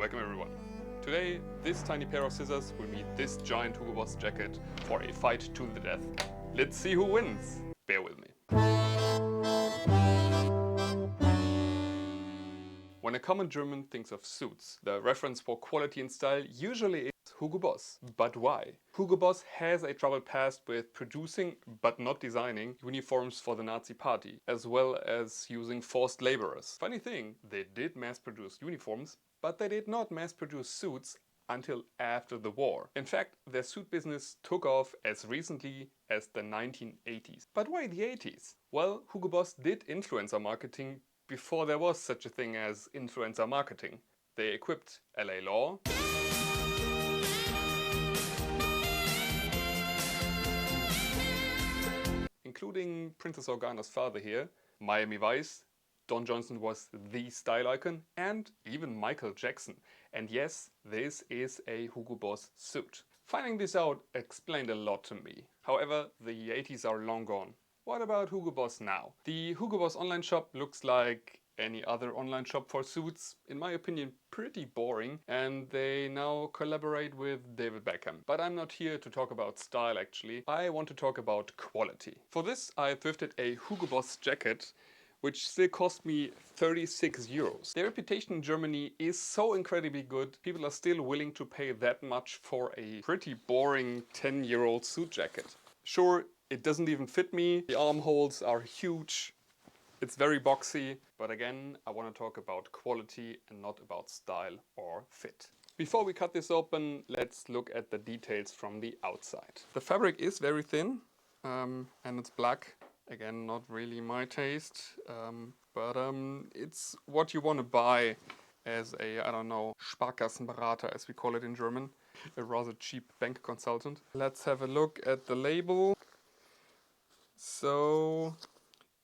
Welcome everyone. Today, this tiny pair of scissors will meet this giant Hugo Boss jacket for a fight to the death. Let's see who wins. Bear with me. When a common German thinks of suits, the reference for quality and style usually is Hugo Boss. But why? Hugo Boss has a troubled past with producing, but not designing, uniforms for the Nazi party, as well as using forced laborers. Funny thing, they did mass produce uniforms, but they did not mass produce suits until after the war. In fact, their suit business took off as recently as the 1980s. But why the 80s? Well, Hugo Boss did influencer marketing before there was such a thing as influencer marketing. They equipped LA Law, including Princess Organa's father here, Miami Vice, Don Johnson was the style icon, and even Michael Jackson. And yes, this is a Hugo Boss suit. Finding this out explained a lot to me. However, the 80s are long gone. What about Hugo Boss now? The Hugo Boss online shop looks like any other online shop for suits, in my opinion pretty boring, and they now collaborate with David Beckham. But I'm not here to talk about style actually, I want to talk about quality. For this I thrifted a Hugo Boss jacket, which still cost me 36 euros. Their reputation in Germany is so incredibly good, people are still willing to pay that much for a pretty boring 10-year-old suit jacket. Sure, it doesn't even fit me, the armholes are huge, it's very boxy, but again, I want to talk about quality and not about style or fit. Before we cut this open, let's look at the details from the outside. The fabric is very thin, and it's black. Again, not really my taste, but it's what you want to buy as a, I don't know, Sparkassenberater as we call it in German, a rather cheap bank consultant. Let's have a look at the label. So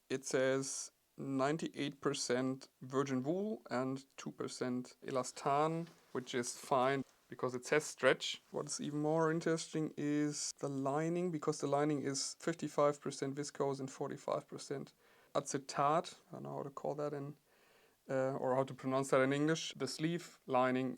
it says 98% virgin wool and 2% elastan, which is fine because it says stretch. What's even more interesting is the lining, because the lining is 55% viscose and 45% acetate. I don't know how to call that in, or how to pronounce that in English. The sleeve lining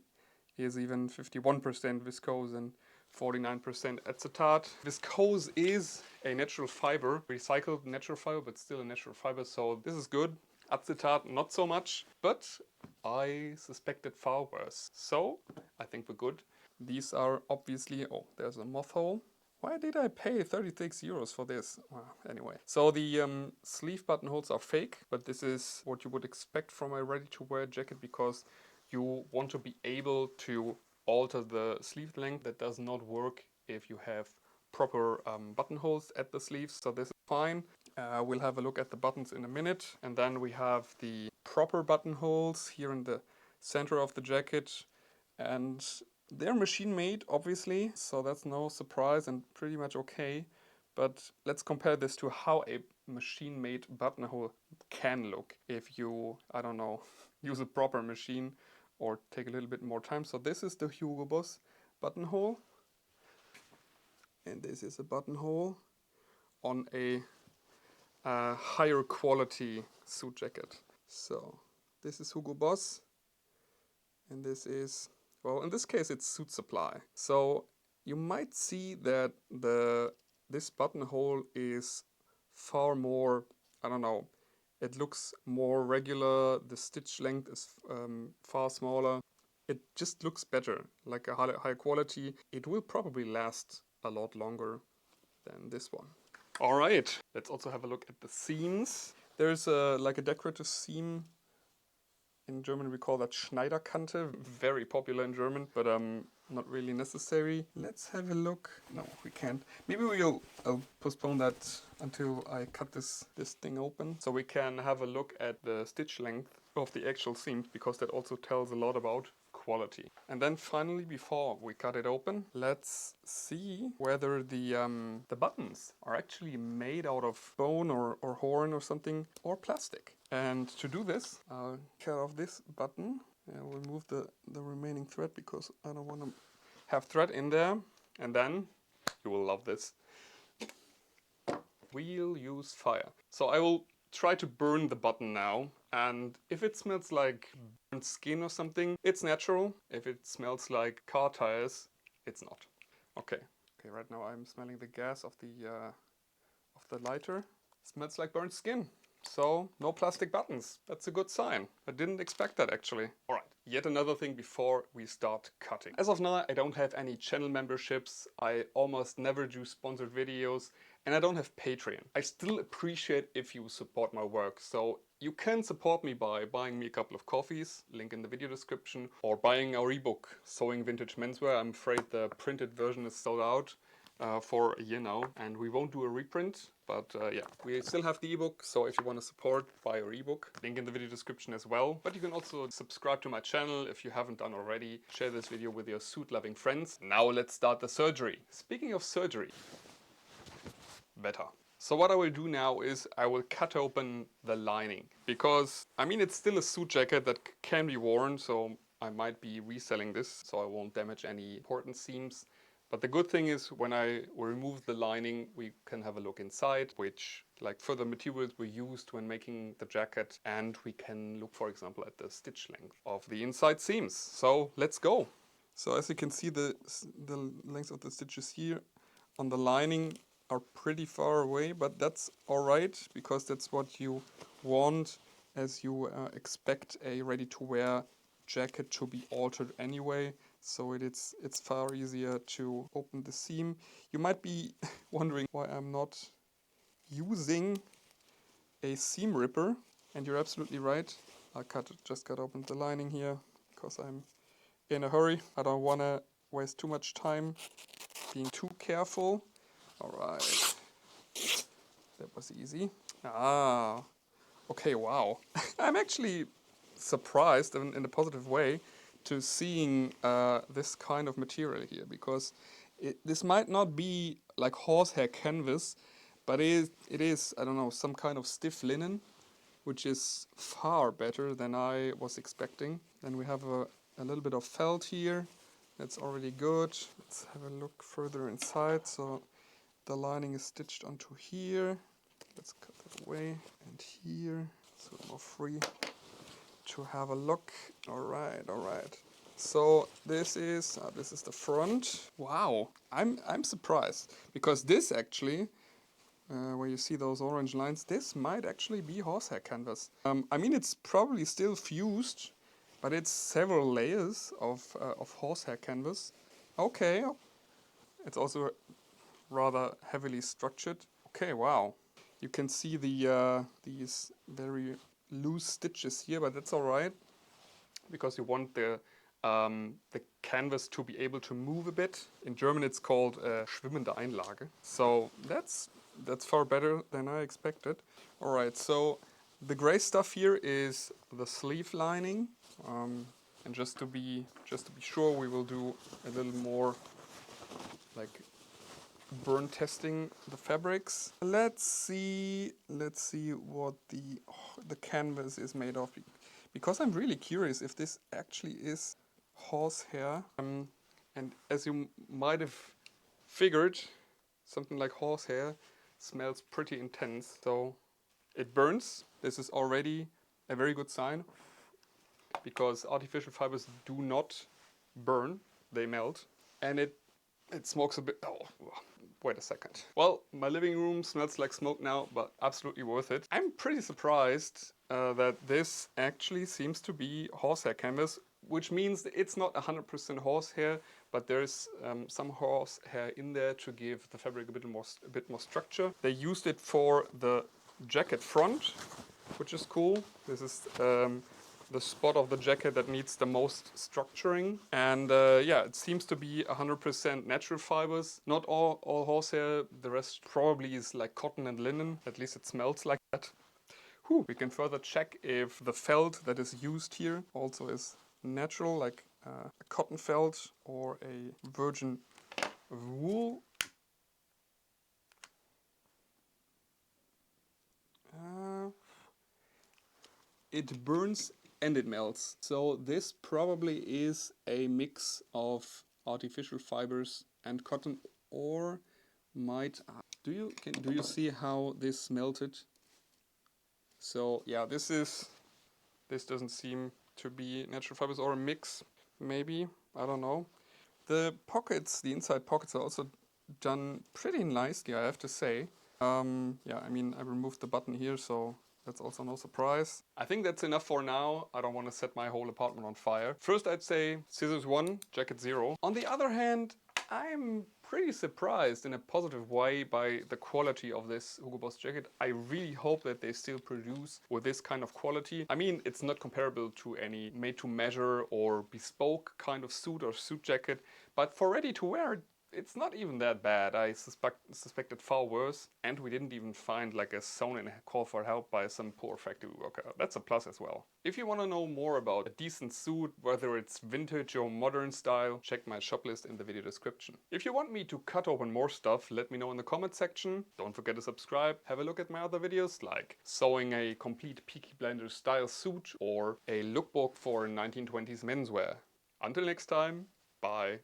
is even 51% viscose and 49% acetate. Viscose is a natural fiber, recycled natural fiber, but still a natural fiber, so this is good. Acetate, not so much, but I suspected far worse. So, I think we're good. These are obviously, oh, there's a moth hole. Why did I pay 36 euros for this? Well, anyway. So the sleeve buttonholes are fake, but this is what you would expect from a ready-to-wear jacket because you want to be able to alter the sleeve length. That does not work if you have proper buttonholes at the sleeves, so this is fine. We'll have a look at the buttons in a minute, and then we have the proper buttonholes here in the center of the jacket, and they're machine made obviously, so that's no surprise and pretty much okay. But let's compare this to how a machine made buttonhole can look if you, I don't know, use a proper machine or take a little bit more time. So this is the Hugo Boss buttonhole, and this is a buttonhole on a higher quality suit jacket. So this is Hugo Boss, and this is, well, in this case it's Suit Supply. So you might see that this buttonhole is far more, I don't know, it looks more regular, the stitch length is far smaller. It just looks better, like a high quality. It will probably last a lot longer than this one. Alright, let's also have a look at the seams. There's like a decorative seam. In German we call that Schneiderkante, very popular in German, but not really necessary. Let's have a look. No, we can't. Maybe I'll postpone that until I cut this thing open, so we can have a look at the stitch length of the actual seams, because that also tells a lot about quality. And then finally, before we cut it open, let's see whether the buttons are actually made out of bone or horn or something, or plastic. And to do this, I'll cut off this button and remove the remaining thread because I don't want to have thread in there. And then, you will love this, we'll use fire. So I will try to burn the button now. And if it smells like burnt skin or something, it's natural. If it smells like car tires, it's not. Okay. Okay, right now I'm smelling the gas of the lighter. Smells like burnt skin. So, no plastic buttons. That's a good sign. I didn't expect that actually. Alright, yet another thing before we start cutting. As of now, I don't have any channel memberships. I almost never do sponsored videos. And I don't have Patreon. I still appreciate if you support my work. So you can support me by buying me a couple of coffees, link in the video description, or buying our ebook, Sewing Vintage Menswear. I'm afraid the printed version is sold out for a year now, and we won't do a reprint, but yeah, we still have the ebook, so if you want to support, buy our ebook. Link in the video description as well. But you can also subscribe to my channel if you haven't done already. Share this video with your suit-loving friends. Now let's start the surgery. Speaking of surgery, better. So what I will do now is I will cut open the lining, because I mean it's still a suit jacket that can be worn, so I might be reselling this, so I won't damage any important seams. But the good thing is when I remove the lining, we can have a look inside, which like further materials were used when making the jacket, and we can look, for example, at the stitch length of the inside seams. So let's go. So as you can see, the length of the stitches here on the lining are pretty far away, but that's alright, because that's what you want as you expect a ready-to-wear jacket to be altered anyway. So it's far easier to open the seam. You might be wondering why I'm not using a seam ripper, and you're absolutely right. I just cut open the lining here because I'm in a hurry. I don't want to waste too much time being too careful. Alright, that was easy. Ah, okay, wow. I'm actually surprised in a positive way to seeing this kind of material here, because this might not be like horsehair canvas, but it is, I don't know, some kind of stiff linen, which is far better than I was expecting. Then we have a little bit of felt here. That's already good. Let's have a look further inside. So the lining is stitched onto here. Let's cut that away. And here, so we're more free to have a look. Alright, alright. So this is the front. Wow, I'm surprised, because this actually, where you see those orange lines, this might actually be horsehair canvas. I mean, it's probably still fused, but it's several layers of horsehair canvas. Okay, it's also rather heavily structured. Okay, wow. You can see these very loose stitches here, but that's all right, because you want the canvas to be able to move a bit. In German it's called schwimmende Einlage. So that's far better than I expected. All right, so the gray stuff here is the sleeve lining, and just to be sure, we will do a little more like burn testing the fabrics. Let's see what the canvas is made of, because I'm really curious if this actually is horsehair. And as you might have figured, something like horsehair smells pretty intense, so it burns. This is already a very good sign, because artificial fibers do not burn, they melt. And it smokes a bit. Oh, wait a second. Well, my living room smells like smoke now, but absolutely worth it. I'm pretty surprised that this actually seems to be horsehair canvas, which means that it's not 100% horsehair, but there's some horsehair in there to give the fabric a bit more structure. They used it for the jacket front, which is cool. This is the spot of the jacket that needs the most structuring. And yeah, it seems to be 100% natural fibers. Not all horsehair, the rest probably is like cotton and linen. At least it smells like that. Whew. We can further check if the felt that is used here also is natural, like a cotton felt or a virgin wool. It burns and it melts. So this probably is a mix of artificial fibers and cotton, or might... Do you see how this melted? So yeah, this is This doesn't seem to be natural fibers, or a mix, maybe, I don't know. The pockets, the inside pockets are also done pretty nicely, I have to say. Yeah, I mean, I removed the button here, so that's also no surprise. I think that's enough for now. I don't want to set my whole apartment on fire. First, I'd say scissors 1, jacket 0. On the other hand, I'm pretty surprised in a positive way by the quality of this Hugo Boss jacket. I really hope that they still produce with this kind of quality. I mean, it's not comparable to any made-to-measure or bespoke kind of suit or suit jacket, but for ready to wear, it's not even that bad. I suspected far worse, and we didn't even find like a sewn-in call for help by some poor factory worker. That's a plus as well. If you want to know more about a decent suit, whether it's vintage or modern style, check my shop list in the video description. If you want me to cut open more stuff, let me know in the comment section. Don't forget to subscribe. Have a look at my other videos, like sewing a complete Peaky Blinders style suit or a lookbook for 1920s menswear. Until next time, bye.